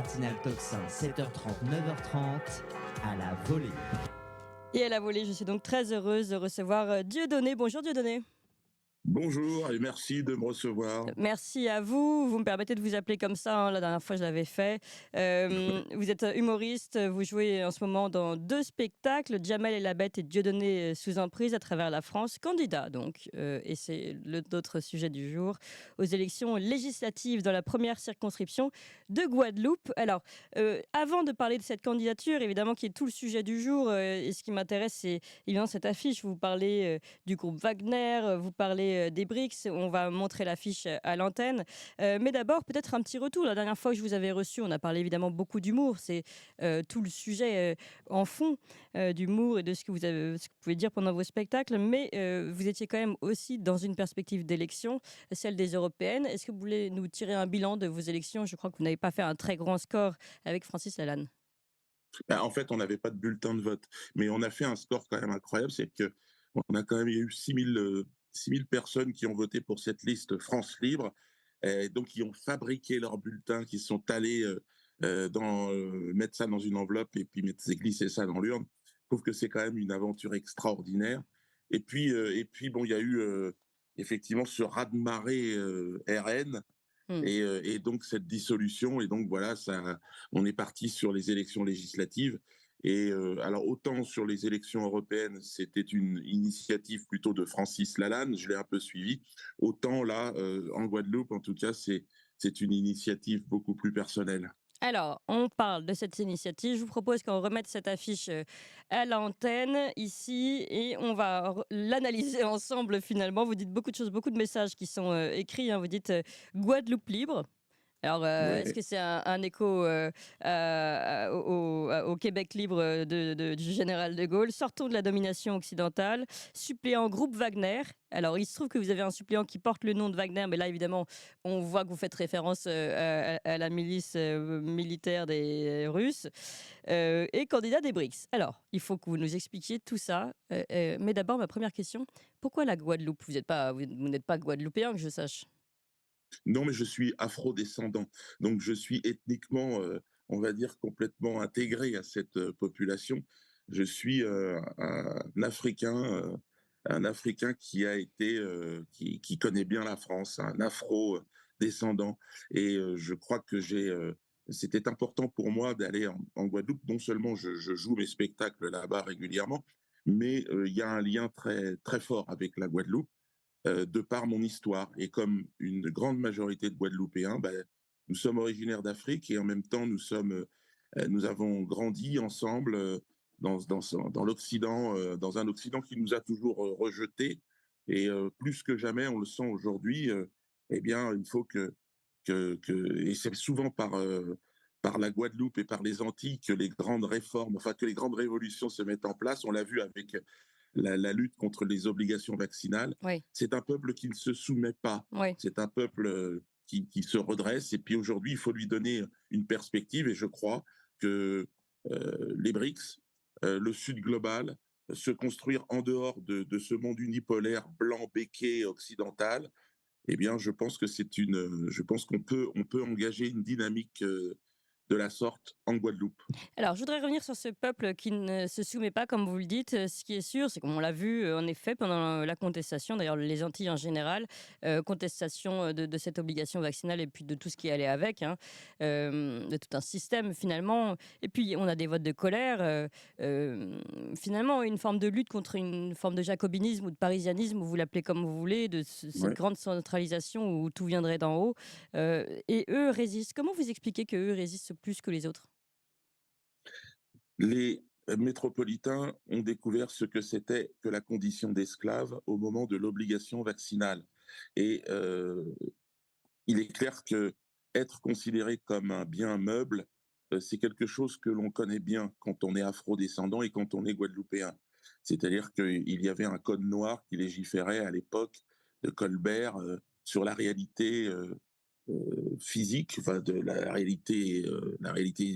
matinale Tocsin, 7h30, 9h30, à la volée. Et à la volée, je suis donc très heureuse de recevoir Dieudonné. Bonjour Dieudonné. Bonjour et merci de me recevoir. Merci à vous. Vous me permettez de vous appeler comme ça, hein, la dernière fois je l'avais fait. Vous êtes humoriste, vous jouez en ce moment dans 2 spectacles, Jamel et la Bête et Dieudonné sous emprise à travers la France. Candidat donc, et c'est l'autre sujet du jour, aux élections législatives dans la première circonscription de Guadeloupe. Alors, avant de parler de cette candidature, évidemment qui est tout le sujet du jour, et ce qui m'intéresse c'est évidemment cette affiche. Vous parlez du groupe Wagner, vous parlez des BRICS. On va montrer l'affiche à l'antenne. Mais d'abord, peut-être un petit retour. La dernière fois que je vous avais reçu, on a parlé évidemment beaucoup d'humour. C'est tout le sujet en fond d'humour et de ce que ce que vous pouvez dire pendant vos spectacles. Mais vous étiez quand même aussi dans une perspective d'élection, celle des européennes. Est-ce que vous voulez nous tirer un bilan de vos élections? Je crois que vous n'avez pas fait un très grand score avec Francis Lalanne. En fait, on n'avait pas de bulletin de vote, mais on a fait un score quand même incroyable, c'est que on a quand même eu 6 000 personnes qui ont voté pour cette liste France Libre, et donc qui ont fabriqué leurs bulletins, qui sont allés mettre ça dans une enveloppe et puis glisser ça dans l'urne. Je trouve que c'est quand même une aventure extraordinaire. Et puis bon, il y a eu effectivement ce raz-de-marée RN. Hmm. Et donc cette dissolution, et donc voilà, ça, on est parti sur les élections législatives. Et alors autant sur les élections européennes, c'était une initiative plutôt de Francis Lalanne, je l'ai un peu suivi. Autant là, en Guadeloupe, en tout cas, c'est une initiative beaucoup plus personnelle. Alors, on parle de cette initiative. Je vous propose qu'on remette cette affiche à l'antenne ici et on va l'analyser ensemble finalement. Vous dites beaucoup de choses, beaucoup de messages qui sont écrits, hein. Vous dites Guadeloupe libre. Alors, est-ce Ouais. que c'est un écho au Québec libre du général de Gaulle? Sortons de la domination occidentale. Suppléant groupe Wagner. Alors, il se trouve que vous avez un suppléant qui porte le nom de Wagner, mais là, évidemment, on voit que vous faites référence à la milice militaire des Russes et candidat des BRICS. Alors, il faut que vous nous expliquiez tout ça. Mais d'abord, ma première question, pourquoi la Guadeloupe? Vous n'êtes pas guadeloupéen, que je sache. Non, mais je suis afro-descendant, donc je suis ethniquement, on va dire, complètement intégré à cette population. Je suis un Africain qui a été, qui connaît bien la France, un afro-descendant. Et je crois que c'était important pour moi d'aller en Guadeloupe. Non seulement je joue mes spectacles là-bas régulièrement, mais il y a un lien très, très fort avec la Guadeloupe de par mon histoire. Et comme une grande majorité de Guadeloupéens, ben, nous sommes originaires d'Afrique et en même temps, nous avons grandi ensemble dans l'Occident, dans un Occident qui nous a toujours rejetés. Et plus que jamais, on le sent aujourd'hui, eh bien, il faut et c'est souvent par la Guadeloupe et par les Antilles que les grandes réformes, enfin que les grandes révolutions se mettent en place. On l'a vu avec la lutte contre les obligations vaccinales. Oui, C'est un peuple qui ne se soumet pas. oui. C'est un peuple qui se redresse. Et puis aujourd'hui, il faut lui donner une perspective. Et je crois que les BRICS, le Sud global, se construire en dehors de ce monde unipolaire blanc béquet occidental, eh bien, je pense on peut engager une dynamique de la sorte en Guadeloupe. Alors, je voudrais revenir sur ce peuple qui ne se soumet pas, comme vous le dites. Ce qui est sûr, c'est qu'on l'a vu, en effet, pendant la contestation, d'ailleurs les Antilles en général, contestation de cette obligation vaccinale et puis de tout ce qui allait avec, hein, de tout un système finalement. Et puis, on a des votes de colère, finalement, une forme de lutte contre une forme de jacobinisme ou de parisianisme, vous l'appelez comme vous voulez, cette Ouais. grande centralisation où tout viendrait d'en haut. Et eux résistent. Comment vous expliquez qu'eux résistent plus que les autres? Les métropolitains ont découvert ce que c'était que la condition d'esclave au moment de l'obligation vaccinale. Et il est clair que être considéré comme un bien meuble, c'est quelque chose que l'on connaît bien quand on est afro-descendant et quand on est guadeloupéen. C'est-à-dire qu'il y avait un code noir qui légiférait à l'époque de Colbert sur la réalité physique, enfin de la réalité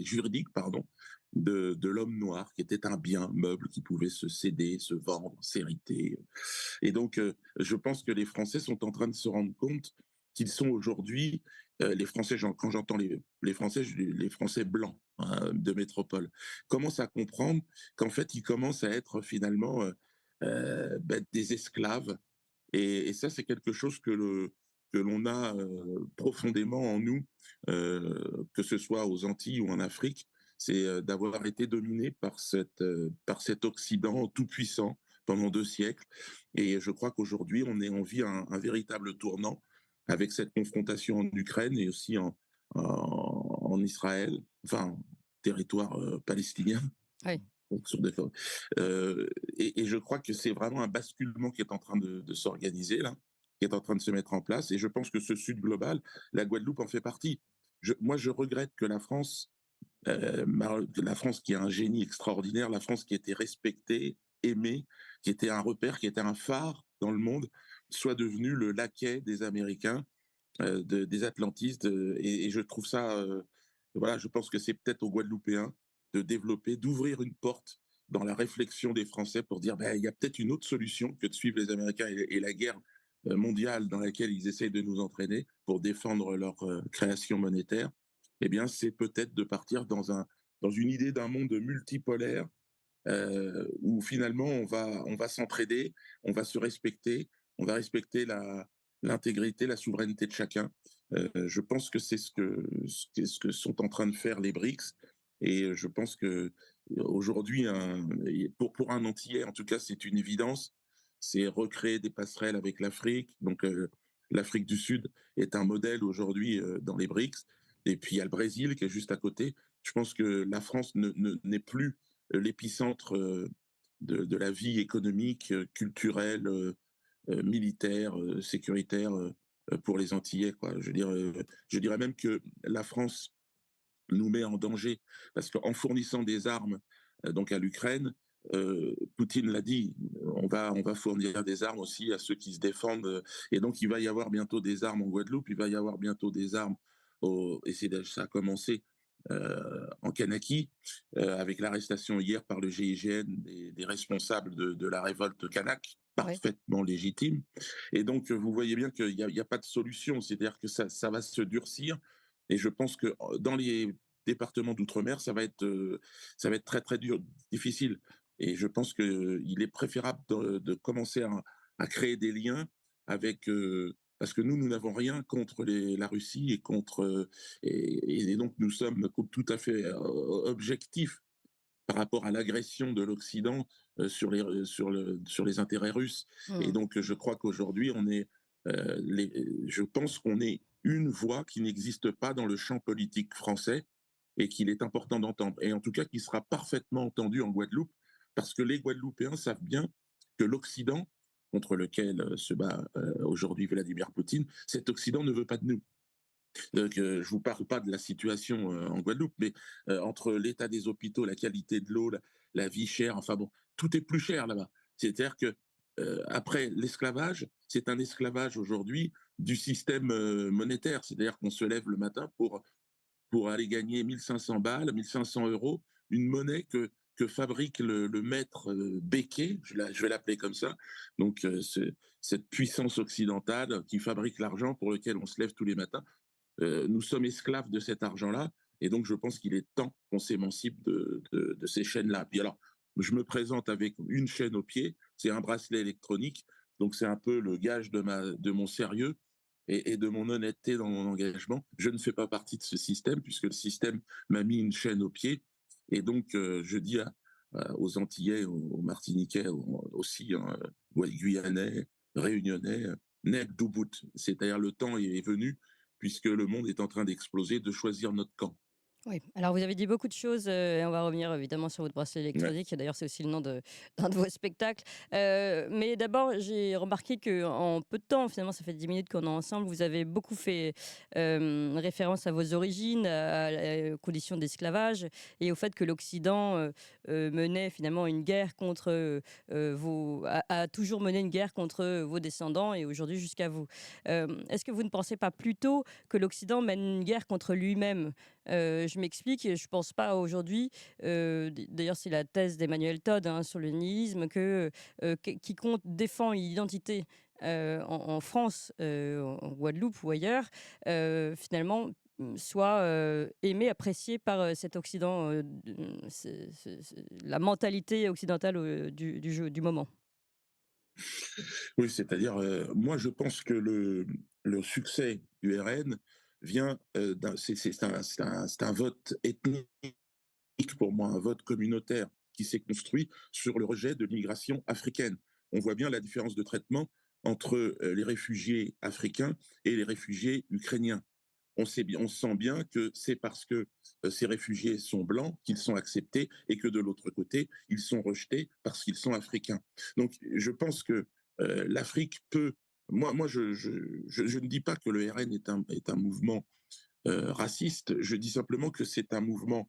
juridique, pardon, de l'homme noir, qui était un bien meuble qui pouvait se céder, se vendre, s'hériter. Et donc, je pense que les Français sont en train de se rendre compte qu'ils sont aujourd'hui les Français, quand j'entends les Français, les Français blancs, hein, de métropole, commencent à comprendre qu'en fait, ils commencent à être finalement des esclaves. Et ça, c'est quelque chose que l'on a profondément en nous, que ce soit aux Antilles ou en Afrique, c'est d'avoir été dominé par cet Occident tout-puissant pendant 2 siècles. Et je crois qu'aujourd'hui, on vit un véritable tournant avec cette confrontation en Ukraine et aussi en Israël, enfin, territoire palestinien. Oui. Donc, euh, et je crois que c'est vraiment un basculement qui est en train de s'organiser là, qui est en train de se mettre en place. Et je pense que ce Sud global, la Guadeloupe en fait partie. Moi, je regrette que la France qui a un génie extraordinaire, la France qui était respectée, aimée, qui était un repère, qui était un phare dans le monde, soit devenue le laquais des Américains, des Atlantistes. Et je trouve ça, voilà, je pense que c'est peut-être aux Guadeloupéens de développer, d'ouvrir une porte dans la réflexion des Français pour dire, ben, il y a peut-être une autre solution que de suivre les Américains et la guerre mondiale dans laquelle ils essayent de nous entraîner pour défendre leur création monétaire. Eh bien, c'est peut-être de partir dans une idée d'un monde multipolaire où finalement on va s'entraider, on va se respecter, on va respecter l'intégrité, la souveraineté de chacun. Je pense que c'est ce que sont en train de faire les BRICS. Et je pense que aujourd'hui, pour un Antillais, en tout cas, c'est une évidence. C'est recréer des passerelles avec l'Afrique. Donc, l'Afrique du Sud est un modèle aujourd'hui dans les BRICS. Et puis, il y a le Brésil qui est juste à côté. Je pense que la France n'est plus l'épicentre de la vie économique, culturelle, militaire, sécuritaire pour les Antillais, quoi. Je dirais même que la France nous met en danger parce qu'en fournissant des armes donc à l'Ukraine, Poutine l'a dit, on va fournir des armes aussi à ceux qui se défendent. Et donc, il va y avoir bientôt des armes en Guadeloupe, il va y avoir bientôt des armes et ça a commencé en Kanaki, avec l'arrestation hier par le GIGN des responsables de la révolte kanak, Oui. parfaitement légitime. Et donc, vous voyez bien qu'il n'y a pas de solution, c'est-à-dire que ça va se durcir. Et je pense que dans les départements d'outre-mer, ça va être très, très dur, difficile. Et je pense qu'il est préférable de commencer à créer des liens avec. Parce que nous n'avons rien contre la Russie et et donc nous sommes tout à fait objectifs par rapport à l'agression de l'Occident sur les intérêts russes. Et Mm. donc je crois qu'aujourd'hui je pense qu'on est une voix qui n'existe pas dans le champ politique français et qu'il est important d'entendre. Et en tout cas, qui sera parfaitement entendu en Guadeloupe, parce que les Guadeloupéens savent bien que l'Occident, contre lequel se bat aujourd'hui Vladimir Poutine, cet Occident ne veut pas de nous. Donc, je ne vous parle pas de la situation en Guadeloupe, mais entre l'état des hôpitaux, la qualité de l'eau, la vie chère, enfin bon, tout est plus cher là-bas. C'est-à-dire que après l'esclavage, c'est un esclavage aujourd'hui du système monétaire. C'est-à-dire qu'on se lève le matin pour aller gagner 1500 balles, 1500 euros, une monnaie que fabrique le maître Béquet, je vais l'appeler comme ça, donc cette puissance occidentale qui fabrique l'argent pour lequel on se lève tous les matins. Nous sommes esclaves de cet argent-là, et donc je pense qu'il est temps qu'on s'émancipe de ces chaînes-là. Puis alors, je me présente avec une chaîne au pied, c'est un bracelet électronique, donc c'est un peu le gage de mon sérieux et de mon honnêteté dans mon engagement. Je ne fais pas partie de ce système, puisque le système m'a mis une chaîne au pied, et donc je dis aux Antillais, aux Martiniquais aussi, hein, Guyanais, Réunionnais, Nec Doubout, c'est-à-dire le temps est venu puisque le monde est en train d'exploser, de choisir notre camp. Oui, alors vous avez dit beaucoup de choses, et on va revenir évidemment sur votre bracelet Ouais. électronique. D'ailleurs, c'est aussi le nom d'un de vos spectacles. Mais d'abord, j'ai remarqué qu'en peu de temps, finalement, ça fait 10 minutes qu'on est ensemble, vous avez beaucoup fait référence à vos origines, aux conditions d'esclavage et au fait que l'Occident menait finalement une guerre contre a toujours mené une guerre contre vos descendants et aujourd'hui jusqu'à vous. Est-ce que vous ne pensez pas plutôt que l'Occident mène une guerre contre lui-même? je m'explique, je pense pas aujourd'hui, d'ailleurs c'est la thèse d'Emmanuel Todd, hein, sur le nihilisme, que quiconque défend une identité en France, en Guadeloupe ou ailleurs, finalement soit aimé, apprécié par cet Occident, la mentalité occidentale du moment. Oui, c'est-à-dire, moi je pense que le succès du RN vient, c'est un vote ethnique pour moi, un vote communautaire qui s'est construit sur le rejet de l'immigration africaine. On voit bien la différence de traitement entre les réfugiés africains et les réfugiés ukrainiens. On sent bien que c'est parce que ces réfugiés sont blancs qu'ils sont acceptés et que de l'autre côté, ils sont rejetés parce qu'ils sont africains. Donc, je pense que l'Afrique peut. Je ne dis pas que le RN est un mouvement raciste, je dis simplement que c'est un mouvement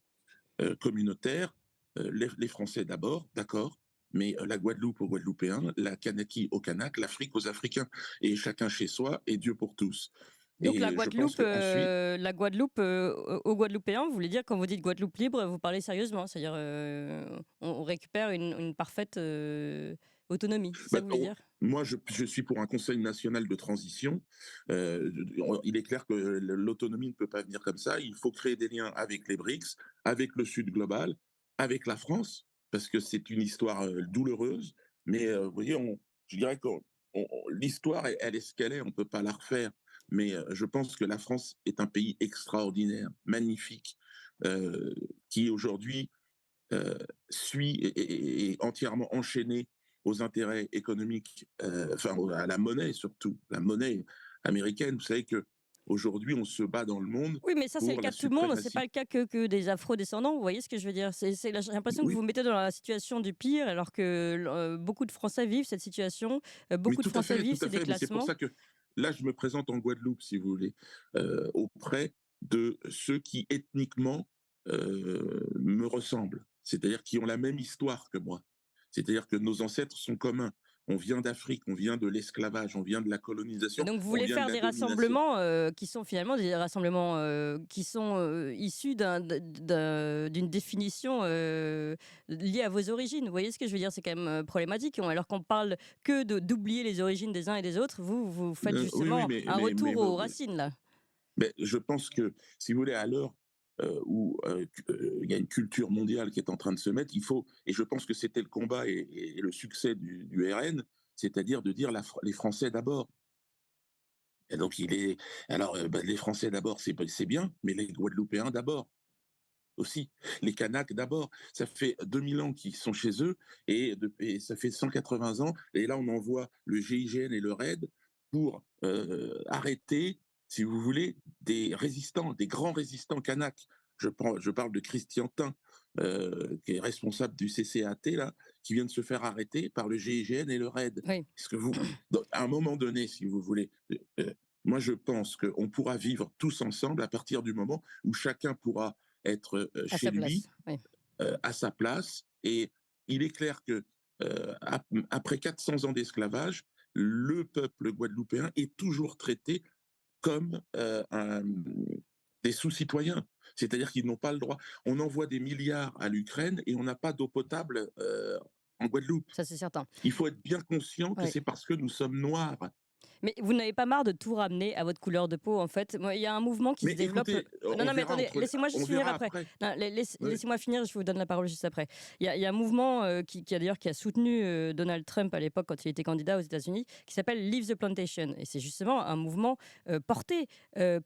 communautaire, les Français d'abord, d'accord, mais la Guadeloupe aux Guadeloupéens, la Kanaki aux Kanaks, l'Afrique aux Africains, et chacun chez soi et Dieu pour tous. Donc Et je pense qu'ensuite, La Guadeloupe, aux Guadeloupéens, vous voulez dire quand vous dites Guadeloupe libre, vous parlez sérieusement? C'est-à-dire, on récupère une parfaite, autonomie, c'est ça bah, que vous voulez dire? moi, je suis pour un Conseil national de transition. Il est clair que l'autonomie ne peut pas venir comme ça. Il faut créer des liens avec les BRICS, avec le Sud global, avec la France, parce que c'est une histoire douloureuse. Mais vous voyez, je dirais que l'histoire, elle est ce qu'elle est. On ne peut pas la refaire. Mais je pense que la France est un pays extraordinaire, magnifique, euh, qui aujourd'hui euh, suit et entièrement enchaîné aux intérêts économiques, enfin à la monnaie surtout, la monnaie américaine. Vous savez que aujourd'hui on se bat dans le monde Oui, mais ça, c'est le pour cas la de tout le monde, c'est pas suprématie. le cas que des afro-descendants, vous voyez ce que je veux dire? J'ai l'impression que vous Oui, vous mettez dans la situation du pire, alors que beaucoup de Français vivent cette situation, oui, beaucoup de Français tout vivent à ces fait. Mais c'est pour déclassements. ça que là je me présente en Guadeloupe, si vous voulez, auprès de ceux qui ethniquement me ressemblent, c'est-à-dire qui ont la même histoire que moi. C'est-à-dire que nos ancêtres sont communs. On vient d'Afrique, on vient de l'esclavage, on vient de la Et colonisation, donc vous on voulez vient de faire la des domination. rassemblements, qui sont finalement des rassemblements, qui sont, issus d'une définition, liée à vos origines. Vous voyez ce que je veux dire? C'est quand même, problématique. Alors qu'on parle que de d'oublier les origines des uns et des autres, vous faites Oui, oui, justement un retour aux racines là. mais je pense que, si vous voulez, à l'heure où il y a une culture mondiale qui est en train de se mettre, il faut, et je pense que c'était le combat et le succès du RN, c'est-à-dire de dire les Français d'abord. Et donc, alors, les Français d'abord, c'est bien, mais les Guadeloupéens d'abord aussi. Les Kanaks d'abord. Ça fait 2000 ans qu'ils sont chez eux et ça fait 180 ans. Et là, on envoie le GIGN et le RAID pour arrêter, si vous voulez, des résistants, des grands résistants Kanaks. Je parle de Christian Tin, qui est responsable du CCAT, là, qui vient de se faire arrêter par le GIGN et le RAID. Oui, Est-ce que à un moment donné, si vous voulez, moi je pense qu'on pourra vivre tous ensemble à partir du moment où chacun pourra être à chez sa lui, place. Oui. à sa place. Et il est clair que après 400 ans d'esclavage, le peuple guadeloupéen est toujours traité comme des sous-citoyens. C'est-à-dire qu'ils n'ont pas le droit. On envoie des milliards à l'Ukraine et on n'a pas d'eau potable en Guadeloupe. Ça, c'est certain. Il faut être bien conscient que Oui. c'est parce que nous sommes noirs. Mais vous n'avez pas marre de tout ramener à votre couleur de peau, en fait? Moi, il y a un mouvement qui se Mais développe. écoutez, Non, non, mais attendez, laissez-moi on juste finir verra après. après. Non, Oui, laissez-moi finir, je vous donne la parole juste après. Il y a un mouvement qui a soutenu Donald Trump à l'époque quand il était candidat aux États-Unis, qui s'appelle Leave the Plantation. Et c'est justement un mouvement porté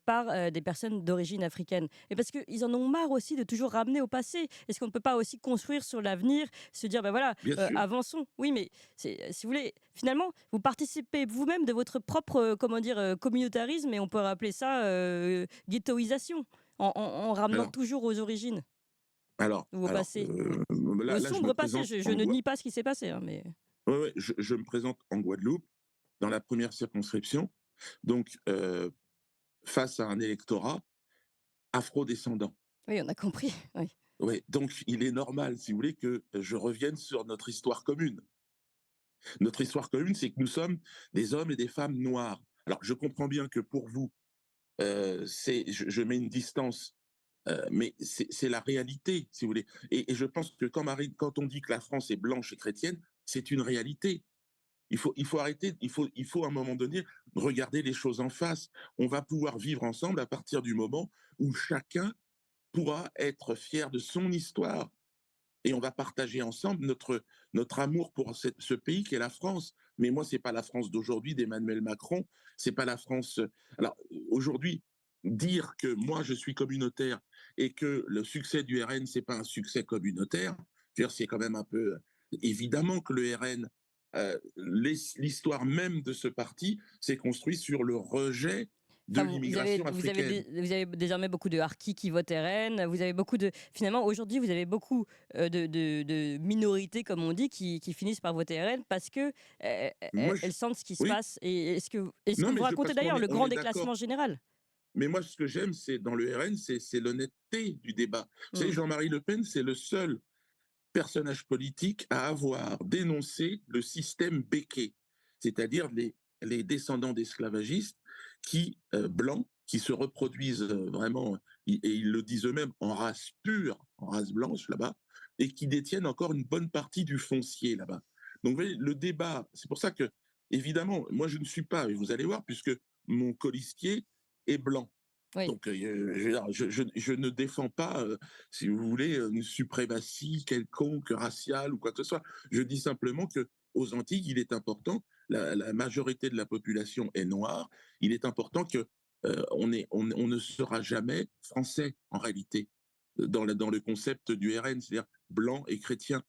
par des personnes d'origine africaine. Et parce qu'ils en ont marre aussi de toujours ramener au passé. Est-ce qu'on ne peut pas aussi construire sur l'avenir, se dire, ben voilà, bien sûr. avançons? Oui, mais si vous voulez, finalement, vous participez vous-même de votre propre, comment dire, communautarisme, et on peut rappeler ça ghettoisation, en ramenant Alors, toujours aux origines, ou au alors passé. Au là, je me sombre passé, présente je en ne nie pas ce qui s'est passé, hein, mais ouais, ouais, je me présente en Guadeloupe, dans la première circonscription, donc face à un électorat afro-descendant. oui, on a compris. Oui. Ouais, donc il est normal, si vous voulez, que je revienne sur notre histoire commune. Notre histoire commune, c'est que nous sommes des hommes et des femmes noirs. Alors, je comprends bien que pour vous, je mets une distance Mais c'est la réalité, si vous voulez. Et je pense que quand on dit que la France est blanche et chrétienne, c'est une réalité. Il faut arrêter, il faut à un moment donné regarder les choses en face. On va pouvoir vivre ensemble à partir du moment où chacun pourra être fier de son histoire et on va partager ensemble notre amour pour ce pays qui est la France. Mais moi, c'est pas la France d'aujourd'hui d'Emmanuel Macron, c'est pas la France. Alors aujourd'hui, dire que moi je suis communautaire et que le succès du RN c'est pas un succès communautaire, c'est quand même un peu évidemment que le RN, l'histoire même de ce parti s'est construite sur le rejet de Enfin, l'immigration africaine. vous avez désormais beaucoup de harkis qui votent RN. Vous avez beaucoup de. Finalement, aujourd'hui, vous avez beaucoup de minorités, comme on dit, qui finissent par voter RN parce que Moi, elles sentent ce qui se oui, passe. Et est-ce que non, vous mais racontez parce qu'on d'ailleurs est, le on grand est d'accord. déclassement général? Mais moi, ce que j'aime, c'est dans le RN, c'est l'honnêteté du débat. Vous savez, Hmm. Jean-Marie Le Pen, c'est le seul personnage politique à avoir dénoncé le système Becquet, c'est-à-dire les descendants d'esclavagistes blancs, qui se reproduisent vraiment, et ils le disent eux-mêmes, en race pure, en race blanche là-bas, et qui détiennent encore une bonne partie du foncier là-bas. Donc, vous voyez, le débat, c'est pour ça que, évidemment, moi, je ne suis pas, et vous allez voir, puisque mon colistier est blanc. Oui. Donc, je ne défends pas, si vous voulez, une suprématie quelconque, raciale ou quoi que ce soit. Je dis simplement que aux Antilles, il est important, la majorité de la population est noire, il est important que on ne sera jamais français en réalité dans le concept du RN, c'est-à-dire blanc et chrétien.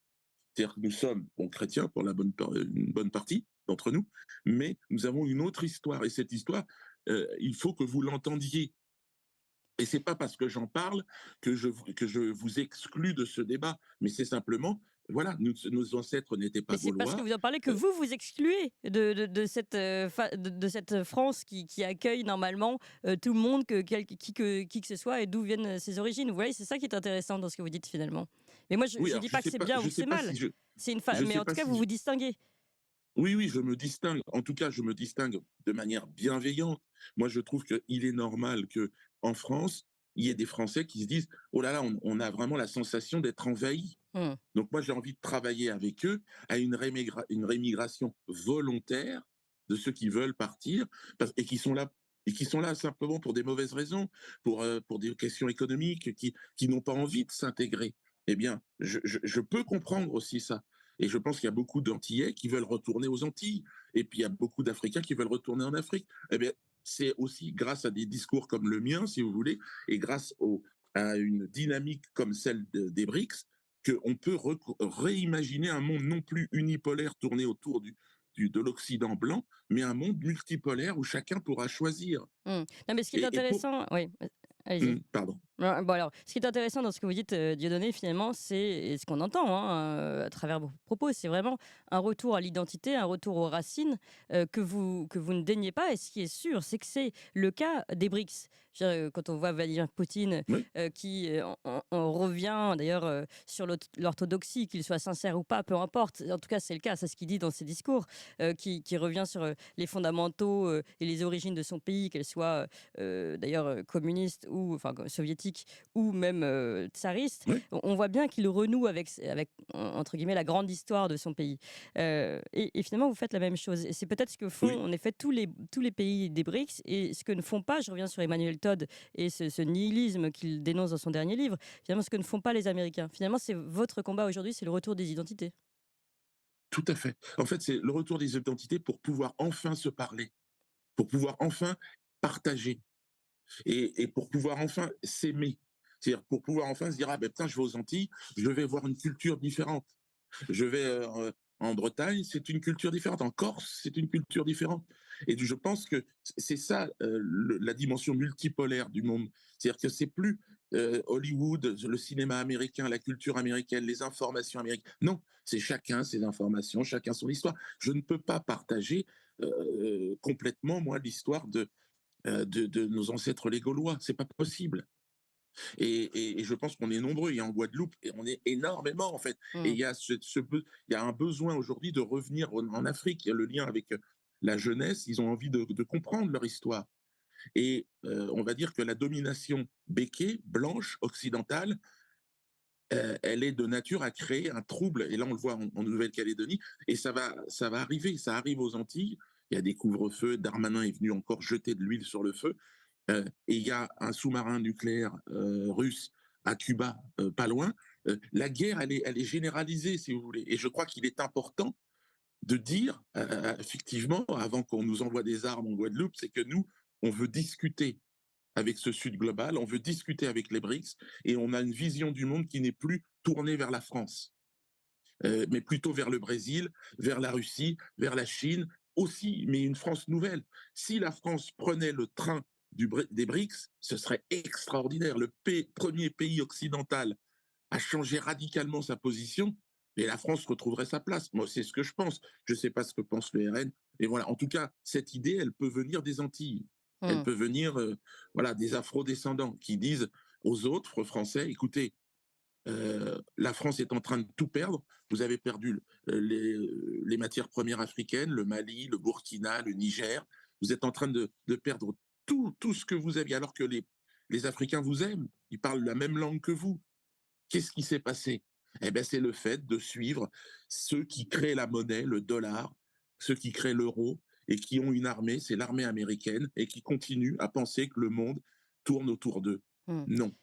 C'est-à-dire que nous sommes chrétiens pour une bonne partie d'entre nous, mais nous avons une autre histoire et cette histoire, il faut que vous l'entendiez. Et c'est pas parce que j'en parle que je vous exclus de ce débat, mais c'est simplement, voilà, nos ancêtres n'étaient Mais pas c'est parce que gaulois. vous en parlez que euh, vous excluez de cette, de cette France qui accueille normalement tout le monde, qui que ce soit et d'où viennent ses origines. Vous voyez, c'est ça qui est intéressant dans ce que vous dites finalement. Mais moi, je oui, ne alors dis pas que c'est bien je ou sais c'est pas mal. si je, Mais je mais sais en tout pas cas, vous si, vous distinguez. oui, oui, je me distingue. En tout cas, je me distingue de manière bienveillante. Moi, je trouve qu'il est normal que en France, il y ait des Français qui se disent, oh là là, on a vraiment la sensation d'être envahis. Hmm. Donc moi, j'ai envie de travailler avec eux à une rémigration volontaire de ceux qui veulent partir et qui sont là simplement pour des mauvaises raisons, pour des questions économiques, qui n'ont pas envie de s'intégrer. Eh bien, je peux comprendre aussi ça. Et je pense qu'il y a beaucoup d'Antillais qui veulent retourner aux Antilles. Et puis, il y a beaucoup d'Africains qui veulent retourner en Afrique. Eh bien, c'est aussi grâce à des discours comme le mien, si vous voulez, et à une dynamique comme celle des BRICS, qu'on peut réimaginer un monde non plus unipolaire tourné autour de l'Occident blanc, mais un monde multipolaire où chacun pourra choisir. Hmm. Non, mais ce qui est Et pour... intéressant, oui, allez-y. Pardon. Ouais, bon alors, ce qui est intéressant dans ce que vous dites, Dieudonné, finalement, c'est et ce qu'on entend, hein, à travers vos propos, c'est vraiment un retour à l'identité, un retour aux racines, que vous ne daignez pas et ce qui est sûr, c'est que c'est le cas des BRICS. Je veux dire, quand on voit Vladimir Poutine, Oui, qui, en revient d'ailleurs, sur l'orthodoxie, qu'il soit sincère ou pas, peu importe. En tout cas, c'est le cas, c'est ce qu'il dit dans ses discours, qui revient sur, les fondamentaux, et les origines de son pays, qu'elles soient, d'ailleurs, communistes ou enfin, soviétiques ou même tsariste, oui, on voit bien qu'il renoue avec entre guillemets la grande histoire de son pays. Et finalement, vous faites la même chose. Et c'est peut-être ce que font oui, en effet tous les pays des BRICS et ce que ne font pas. Je reviens sur Emmanuel Todd et ce nihilisme qu'il dénonce dans son dernier livre. Finalement, ce que ne font pas les Américains. Finalement, c'est votre combat aujourd'hui, c'est le retour des identités. tout à fait. En fait, c'est le retour des identités pour pouvoir enfin se parler, pour pouvoir enfin partager et pour pouvoir enfin s'aimer. C'est-à-dire pour pouvoir enfin se dire, ah ben putain, je vais aux Antilles, je vais voir une culture différente. Je vais en Bretagne, c'est une culture différente. En Corse, c'est une culture différente. Et je pense que c'est ça la dimension multipolaire du monde. C'est-à-dire que c'est plus Hollywood, le cinéma américain, la culture américaine, les informations américaines. Non, c'est chacun ses informations, chacun son histoire. Je ne peux pas partager complètement, moi, l'histoire de nos ancêtres les Gaulois. C'est pas possible. Et je pense qu'on est nombreux. Et en Guadeloupe, et on est énormément, en fait. Et Mm. il y a un besoin aujourd'hui de revenir en Afrique. Il y a le lien avec la jeunesse. Ils ont envie de comprendre leur histoire. Et on va dire que la domination béquée, blanche, occidentale, elle est de nature à créer un trouble. Et là, on le voit en Nouvelle-Calédonie. Et ça va arriver. Ça arrive aux Antilles. Il y a des couvre-feux. Darmanin est venu encore jeter de l'huile sur le feu. Et il y a un sous-marin nucléaire russe à Cuba, pas loin. La guerre, elle est généralisée, si vous voulez. Et je crois qu'il est important de dire, effectivement, avant qu'on nous envoie des armes en Guadeloupe, c'est que nous, on veut discuter avec ce Sud global, on veut discuter avec les BRICS, et on a une vision du monde qui n'est plus tournée vers la France, mais plutôt vers le Brésil, vers la Russie, vers la Chine aussi, mais une France nouvelle. Si la France prenait le train des BRICS, ce serait extraordinaire. Le premier pays occidental à changer radicalement sa position, et la France retrouverait sa place. Moi, c'est ce que je pense. Je ne sais pas ce que pense le RN. Et voilà, en tout cas, cette idée, elle peut venir des Antilles. Elle Mmh. peut venir voilà, des afro-descendants qui disent aux autres Français, écoutez, la France est en train de tout perdre. Vous avez perdu les matières premières africaines, le Mali, le Burkina, le Niger. Vous êtes en train de perdre tout ce que vous aviez, alors que les Africains vous aiment. Ils parlent la même langue que vous. Qu'est-ce qui s'est passé? Eh bien, c'est le fait de suivre ceux qui créent la monnaie, le dollar, ceux qui créent l'euro et qui ont une armée, c'est l'armée américaine, et qui continuent à penser que le monde tourne autour d'eux. Mmh. Non.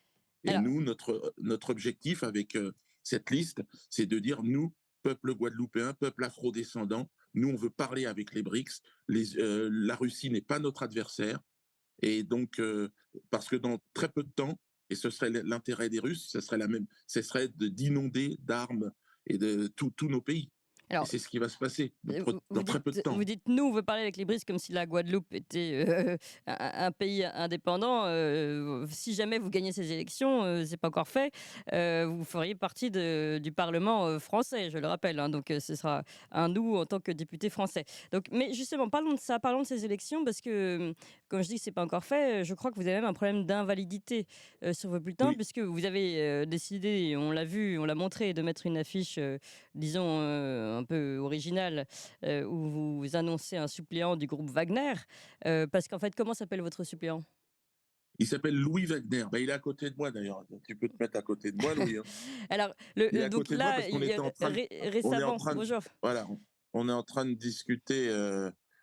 Et Alors, nous, notre objectif avec cette liste, c'est de dire, nous, peuple guadeloupéen, peuple afro-descendant, nous, on veut parler avec les BRICS. La Russie n'est pas notre adversaire. Et donc, parce que dans très peu de temps, et ce serait l'intérêt des Russes, ce serait d'inonder d'armes et de tous nos pays. Et alors c'est ce qui va se passer Vous dans vous très dites peu de temps. vous dites: «Nous, on veut parler avec les Brises», comme si la Guadeloupe était, un pays indépendant. Si jamais vous gagnez ces élections, c'est pas encore fait, vous feriez partie du parlement, français, je le rappelle, hein, donc ce sera un nous en tant que député français. Donc mais justement, parlons de ça, parlons de ces élections parce que, comme je dis que c'est pas encore fait, je crois que vous avez même un problème d'invalidité, sur vos bulletins Oui, puisque vous avez, décidé, on l'a vu, on l'a montré, de mettre une affiche, disons, un peu originale, où vous annoncez un suppléant du groupe Wagner. Parce qu'en fait, comment s'appelle votre suppléant? il s'appelle Louis Wagner. Ben, il est à côté de moi d'ailleurs. Tu peux te mettre à côté de moi, Louis, hein. Alors, Il est à donc côté de moi là, parce qu'on était en train de, on est en récemment, train de, bonjour. voilà, on est en train de discuter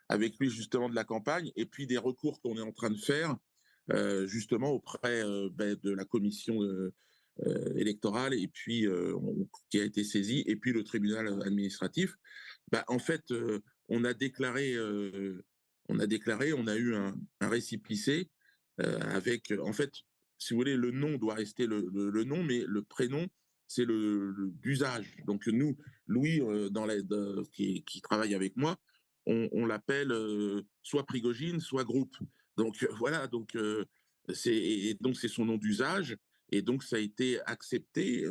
avec lui justement de la campagne et puis des recours qu'on est en train de faire justement auprès de la commission électorale et puis qui a été saisie et puis le tribunal administratif. Bah, en fait, on a déclaré, on a eu un récépissé avec, en fait, si vous voulez, le nom doit rester le nom, mais le prénom, c'est d'usage. Donc nous, Louis, qui travaille avec moi, on l'appelle soit Prigogine, soit Groupe. Donc voilà, et donc c'est son nom d'usage, et donc ça a été accepté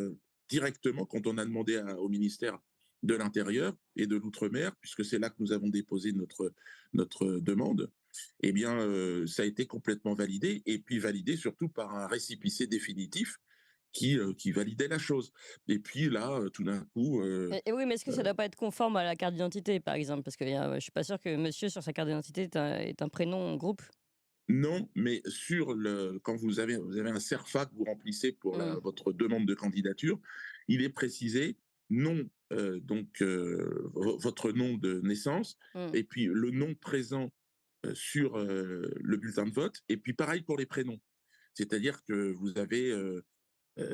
directement quand on a demandé au ministère de l'Intérieur et de l'Outre-mer, puisque c'est là que nous avons déposé notre demande. Eh bien, ça a été complètement validé, et puis validé surtout par un récépissé définitif qui validait la chose. Et puis là, tout d'un coup, Et oui, mais est-ce que ça ne doit pas être conforme à la carte d'identité, par exemple? Parce que je suis pas sûre que monsieur, sur sa carte d'identité, est un prénom groupe. non, mais quand vous avez un CERFA que vous remplissez pour Mmh. votre demande de candidature, il est précisé nom, votre nom de naissance, Mmh. et puis le nom présent sur le bulletin de vote, et puis pareil pour les prénoms. C'est-à-dire que vous avez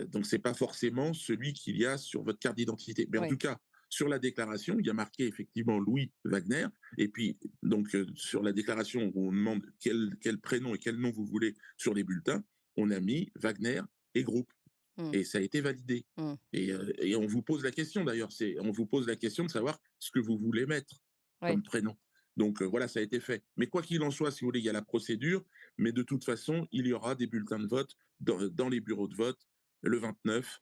donc c'est pas forcément celui qu'il y a sur votre carte d'identité. Mais en Oui. tout cas, sur la déclaration, il y a marqué effectivement Louis Wagner. Et puis, donc, sur la déclaration où on demande quel prénom et quel nom vous voulez sur les bulletins, on a mis Wagner et groupe. Mmh. Et ça a été validé. Mmh. Et on vous pose la question d'ailleurs, on vous pose la question de savoir ce que vous voulez mettre Oui. comme prénom. Donc voilà, ça a été fait. Mais quoi qu'il en soit, si vous voulez, il y a la procédure, mais de toute façon, il y aura des bulletins de vote dans les bureaux de vote le 29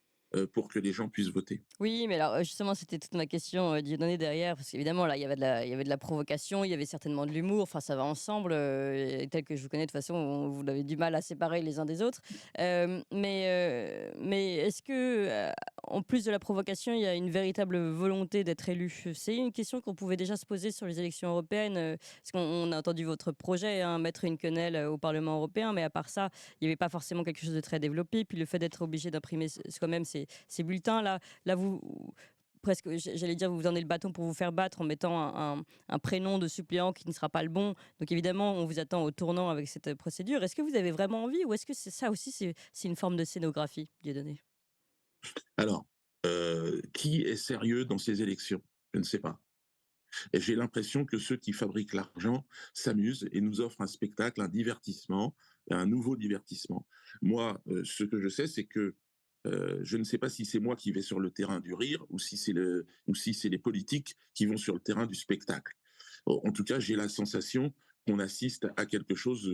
pour que les gens puissent voter. Oui, mais alors, justement, c'était toute ma question, Dieudonné, derrière, parce qu'évidemment, là, il y avait de la provocation, il y avait certainement de l'humour, enfin, ça va ensemble, et tel que je vous connais, de toute façon, vous avez du mal à séparer les uns des autres. Mais est-ce que, en plus de la provocation, il y a une véritable volonté d'être élu. C'est une question qu'on pouvait déjà se poser sur les élections européennes, parce qu'on a entendu votre projet, hein, mettre une quenelle au Parlement européen, mais à part ça, il n'y avait pas forcément quelque chose de très développé. Puis le fait d'être obligé d'imprimer soi-même ces bulletins, là vous, presque, j'allais dire, vous vous en donnez le bâton pour vous faire battre en mettant un prénom de suppléant qui ne sera pas le bon. Donc évidemment, on vous attend au tournant avec cette procédure. Est-ce que vous avez vraiment envie ou est-ce que c'est ça aussi, c'est une forme de scénographie, Dieudonné? Alors, qui est sérieux dans ces élections? Je ne sais pas. Et j'ai l'impression que ceux qui fabriquent l'argent s'amusent et nous offrent un spectacle, un divertissement, un nouveau divertissement. Moi, ce que je sais, c'est que je ne sais pas si c'est moi qui vais sur le terrain du rire ou si c'est les politiques qui vont sur le terrain du spectacle. En tout cas, j'ai la sensation qu'on assiste à quelque chose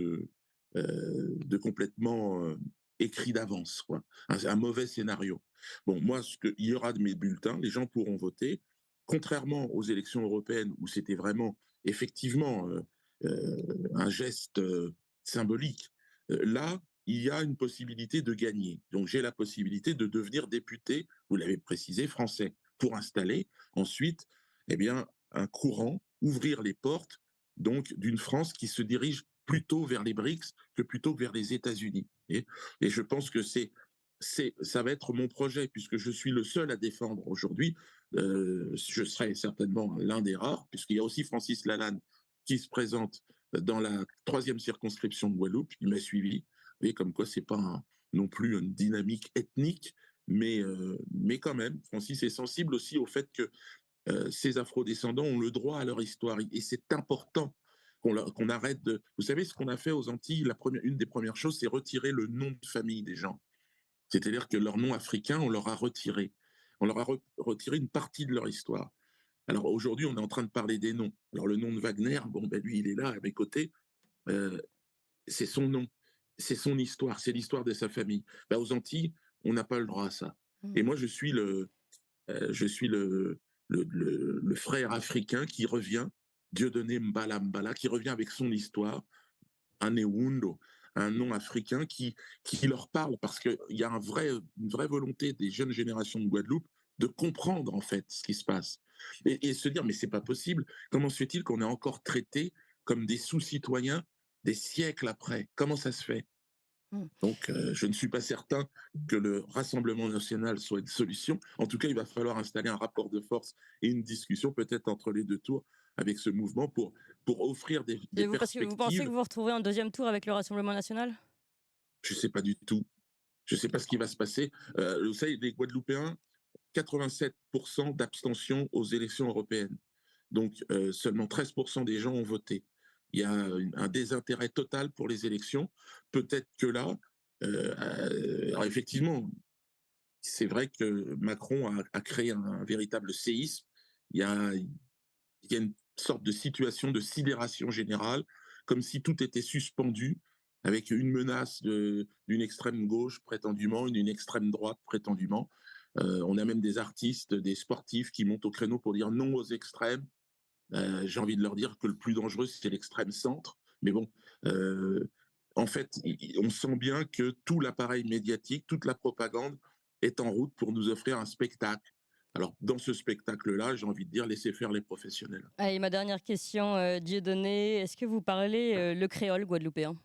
de complètement écrit d'avance, quoi. Un mauvais scénario. Bon, moi, il y aura de mes bulletins, les gens pourront voter. Contrairement aux élections européennes où c'était vraiment effectivement un geste symbolique, là, il y a une possibilité de gagner. Donc j'ai la possibilité de devenir député, vous l'avez précisé, français, pour installer ensuite eh bien, un courant, ouvrir les portes donc d'une France qui se dirige plutôt vers les BRICS que plutôt que vers les États-Unis. Et je pense que ça va être mon projet, puisque je suis le seul à défendre aujourd'hui. Je serai certainement l'un des rares, puisqu'il y a aussi Francis Lalanne qui se présente dans la troisième circonscription de Guadeloupe. Il m'a suivi. Vous voyez, comme quoi, c'est pas non plus une dynamique ethnique, mais quand même, Francis est sensible aussi au fait que ces afrodescendants ont le droit à leur histoire. Et c'est important qu'on arrête de... Vous savez, ce qu'on a fait aux Antilles, une des premières choses, c'est retirer le nom de famille des gens. C'est-à-dire que leur nom africain, on leur a retiré. On leur a retiré une partie de leur histoire. Alors aujourd'hui, on est en train de parler des noms. Alors le nom de Wagner, bon, ben lui, il est là à mes côtés. Euh, c'est son nom, c'est son histoire, c'est l'histoire de sa famille. Ben, aux Antilles, on n'a pas le droit à ça. Et moi, je suis le frère africain qui revient, Dieudonné Mbala Mbala, qui revient avec son histoire, un Ewundo, un nom africain qui leur parle, parce qu'il y a une vraie volonté des jeunes générations de Guadeloupe de comprendre en fait ce qui se passe. Et se dire, mais c'est pas possible, comment se fait-il qu'on est encore traités comme des sous-citoyens des siècles après? Comment ça se fait? Mmh. Donc, je ne suis pas certain que le Rassemblement national soit une solution. En tout cas, il va falloir installer un rapport de force et une discussion peut-être entre les deux tours avec ce mouvement pour offrir des Et vous, parce que vous pensez que perspectives. vous vous retrouvez en deuxième tour avec le Rassemblement national? Je ne sais pas du tout. Je ne sais pas ce qui va se passer. Vous savez, les Guadeloupéens, 87% d'abstention aux élections européennes. Donc, seulement 13% des gens ont voté. Il y a un désintérêt total pour les élections. Peut-être que là, alors effectivement, c'est vrai que Macron a créé un véritable séisme. Il y a une sorte de situation de sidération générale, comme si tout était suspendu, avec une menace d'une extrême gauche prétendument, d'une extrême droite prétendument. On a même des artistes, des sportifs qui montent au créneau pour dire non aux extrêmes. J'ai envie de leur dire que le plus dangereux, c'est l'extrême centre. Mais bon, euh, en fait, on sent bien que tout l'appareil médiatique, toute la propagande est en route pour nous offrir un spectacle. Alors, dans ce spectacle-là, j'ai envie de dire, laissez faire les professionnels. Allez, ma dernière question, Dieudonné, est-ce que vous parlez le créole guadeloupéen?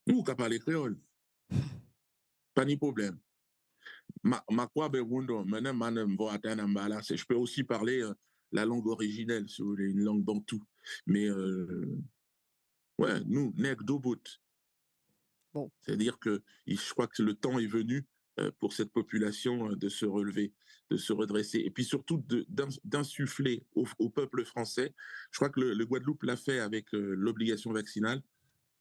Nous, qui parlons créole, pas de problème. Je peux aussi parler la langue originelle, si vous voulez, une langue bantou. Mais ouais, nous, nègres d'Obout. Bon. C'est-à-dire que je crois que le temps est venu pour cette population de se relever, de se redresser, et puis surtout d'insuffler au peuple français. Je crois que le Guadeloupe l'a fait avec l'obligation vaccinale,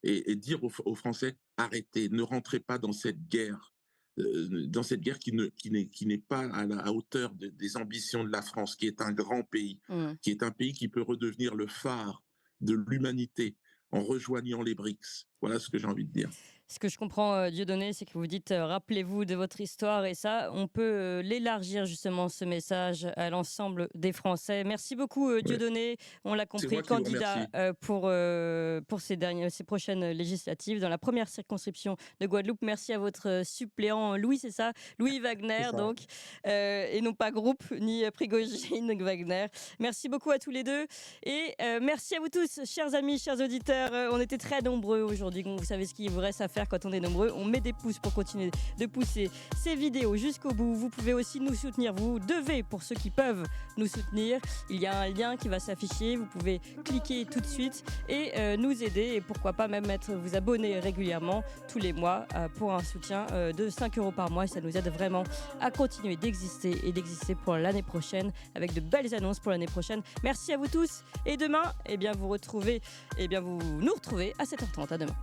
et dire aux Français, arrêtez, ne rentrez pas dans cette guerre qui n'est pas à la hauteur des ambitions de la France, qui est un grand pays, Mmh. qui est un pays qui peut redevenir le phare de l'humanité en rejoignant les BRICS. Voilà ce que j'ai envie de dire. Ce que je comprends, Dieudonné, c'est que vous dites, rappelez-vous de votre histoire et ça, on peut l'élargir justement ce message à l'ensemble des Français. Merci beaucoup, Ouais. Dieudonné. On l'a C'est compris, moi qui vous candidat remercie. pour ces prochaines législatives dans la première circonscription de Guadeloupe. Merci à votre suppléant Louis, c'est ça? Louis C'est Wagner, ça. donc, et non pas groupe ni Prigogine Wagner. Merci beaucoup à tous les deux et merci à vous tous, chers amis, chers auditeurs. On était très nombreux aujourd'hui. Vous savez ce qu'il vous reste à faire quand on est nombreux. On met des pouces pour continuer de pousser ces vidéos jusqu'au bout. Vous pouvez aussi nous soutenir. Vous devez, pour ceux qui peuvent nous soutenir, il y a un lien qui va s'afficher. Vous pouvez cliquer tout de suite et nous aider. Et pourquoi pas même vous abonner régulièrement tous les mois pour un soutien de 5 € par mois. Et ça nous aide vraiment à continuer d'exister et d'exister pour l'année prochaine avec de belles annonces pour l'année prochaine. Merci à vous tous. Et demain, eh bien, vous nous retrouvez à 7h30. À demain.